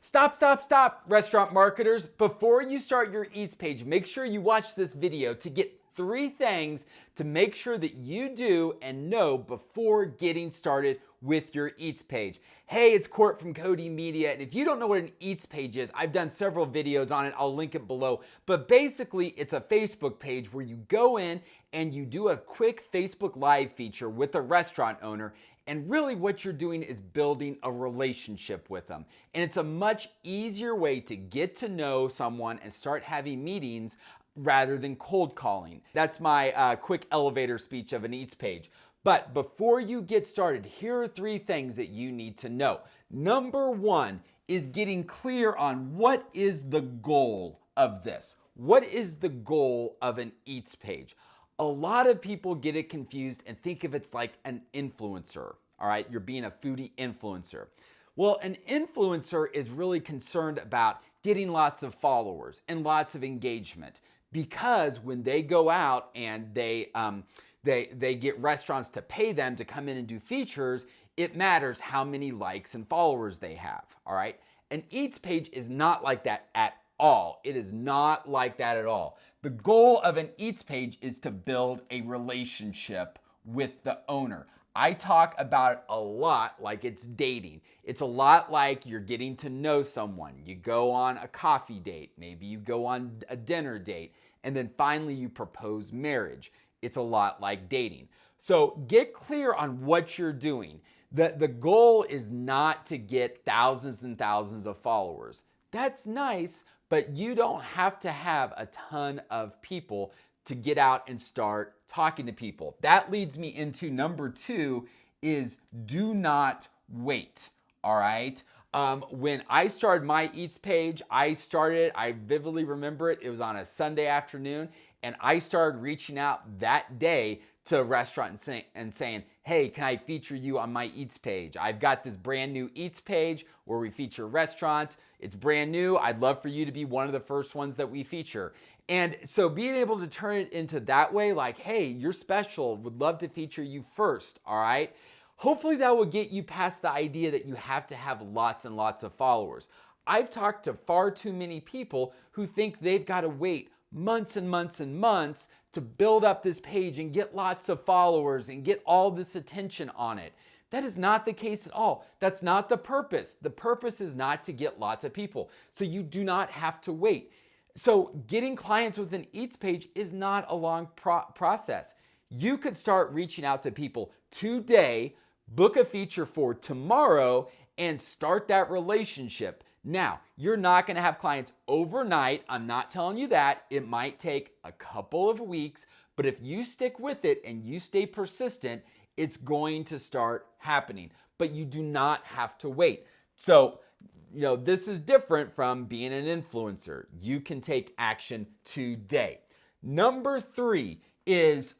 Stop, restaurant marketers. Before you start your Eats page, make sure you watch this video to get 3 things to make sure that you do and know before getting started with your Eats page. Hey, it's Court from Cody Media, and if you don't know what an Eats page is, I've done several videos on it. I'll link it below. But basically, it's a Facebook page where you go in and you do a quick Facebook Live feature with a restaurant owner. And really what you're doing is building a relationship with them. And it's a much easier way to get to know someone and start having meetings rather than cold calling. That's my quick elevator speech of an Eats page. But before you get started, here are 3 things that you need to know. Number 1 is getting clear on what is the goal of this. What is the goal of an Eats page? A lot of people get it confused and think of it's like an influencer, all right? You're being a foodie influencer. Well, an influencer is really concerned about getting lots of followers and lots of engagement, because when they go out and they get restaurants to pay them to come in and do features, it matters how many likes and followers they have, all right? An Eats page is not like that at all. It is not like that at all. The goal of an Eats page is to build a relationship with the owner. I talk about it a lot like it's dating. It's a lot like you're getting to know someone. You go on a coffee date, maybe you go on a dinner date, and then finally you propose marriage. It's a lot like dating. So get clear on what you're doing. The goal is not to get thousands and thousands of followers. That's nice, but you don't have to have a ton of people to get out and start talking to people. That leads me into number 2 is do not wait, all right? When I started my Eats page, I vividly remember it. It was on a Sunday afternoon, and I started reaching out that day to a restaurant and saying, hey, can I feature you on my Eats page? I've got this brand new Eats page where we feature restaurants. It's brand new. I'd love for you to be one of the first ones that we feature. And so being able to turn it into that way, like, hey, you're special, would love to feature you first, all right? Hopefully that will get you past the idea that you have to have lots and lots of followers. I've talked to far too many people who think they've got to wait months and months and months to build up this page and get lots of followers and get all this attention on it. That is not the case at all. That's not the purpose. The purpose is not to get lots of people. So you do not have to wait. So getting clients with an Eats page is not a long process. You could start reaching out to people today, book a feature for tomorrow, and start that relationship. Now, you're not going to have clients overnight. I'm not telling you that. It might take a couple of weeks, but if you stick with it and you stay persistent, it's going to start happening. But you do not have to wait. So, this is different from being an influencer. You can take action today. Number 3 is,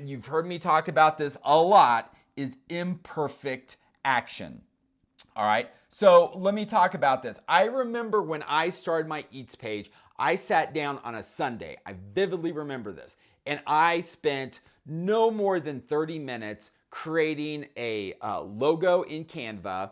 you've heard me talk about this a lot, is imperfect action. All right, so let me talk about this. I remember when I started my Eats page, I sat down on a Sunday. I vividly remember this. And I spent no more than 30 minutes creating a logo in Canva,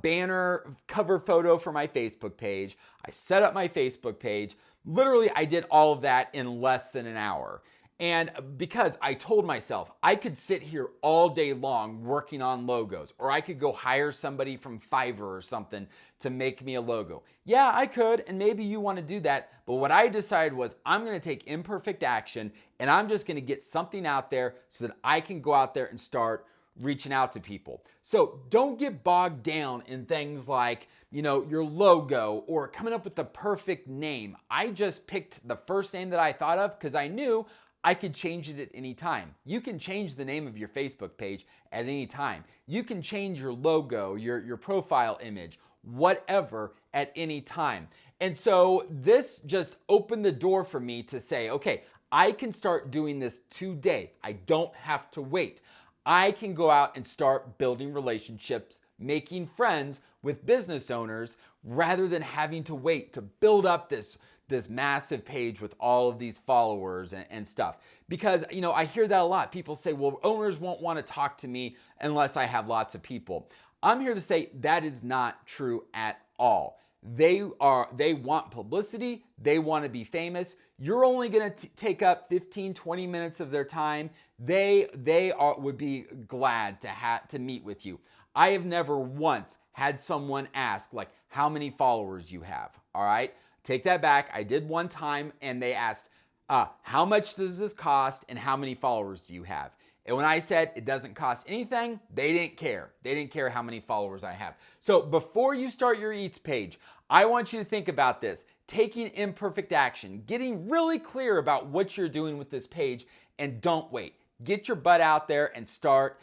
banner, cover photo for my Facebook page. I set up my Facebook page. Literally, I did all of that in less than an hour. And because I told myself I could sit here all day long working on logos, or I could go hire somebody from Fiverr or something to make me a logo. Yeah, I could, and maybe you want to do that. But what I decided was I'm going to take imperfect action, and I'm just going to get something out there so that I can go out there and start reaching out to people. So don't get bogged down in things like, your logo or coming up with the perfect name. I just picked the first name that I thought of because I knew I could change it at any time. You can change the name of your Facebook page at any time. You can change your logo, your profile image, whatever, at any time. And so this just opened the door for me to say, okay, I can start doing this today. I don't have to wait. I can go out and start building relationships, making friends with business owners rather than having to wait to build up this massive page with all of these followers and stuff. Because, I hear that a lot. People say, well, owners won't want to talk to me unless I have lots of people. I'm here to say that is not true at all. They want publicity. They want to be famous. You're only going to take up 15, 20 minutes of their time. They would be glad to meet with you. I have never once had someone ask, like, how many followers you have. All right. Take that back. I did one time, and they asked, how much does this cost and how many followers do you have? And when I said it doesn't cost anything, they didn't care. They didn't care how many followers I have. So before you start your Eats page, I want you to think about this. Taking imperfect action, getting really clear about what you're doing with this page, and don't wait. Get your butt out there and start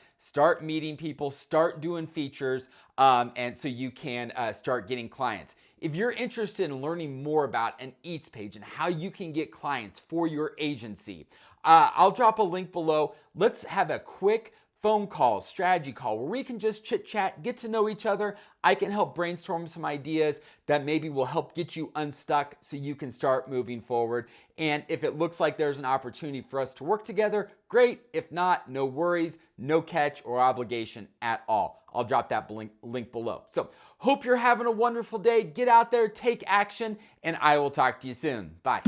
meeting people, start doing features, and so you can start getting clients. If you're interested in learning more about an Eats page and how you can get clients for your agency, I'll drop a link below. Let's have a quick phone call, strategy call, where we can just chit chat, get to know each other. I can help brainstorm some ideas that maybe will help get you unstuck so you can start moving forward. And if it looks like there's an opportunity for us to work together, great. If not, no worries, no catch or obligation at all. I'll drop that link below. So hope you're having a wonderful day. Get out there, take action, and I will talk to you soon. Bye.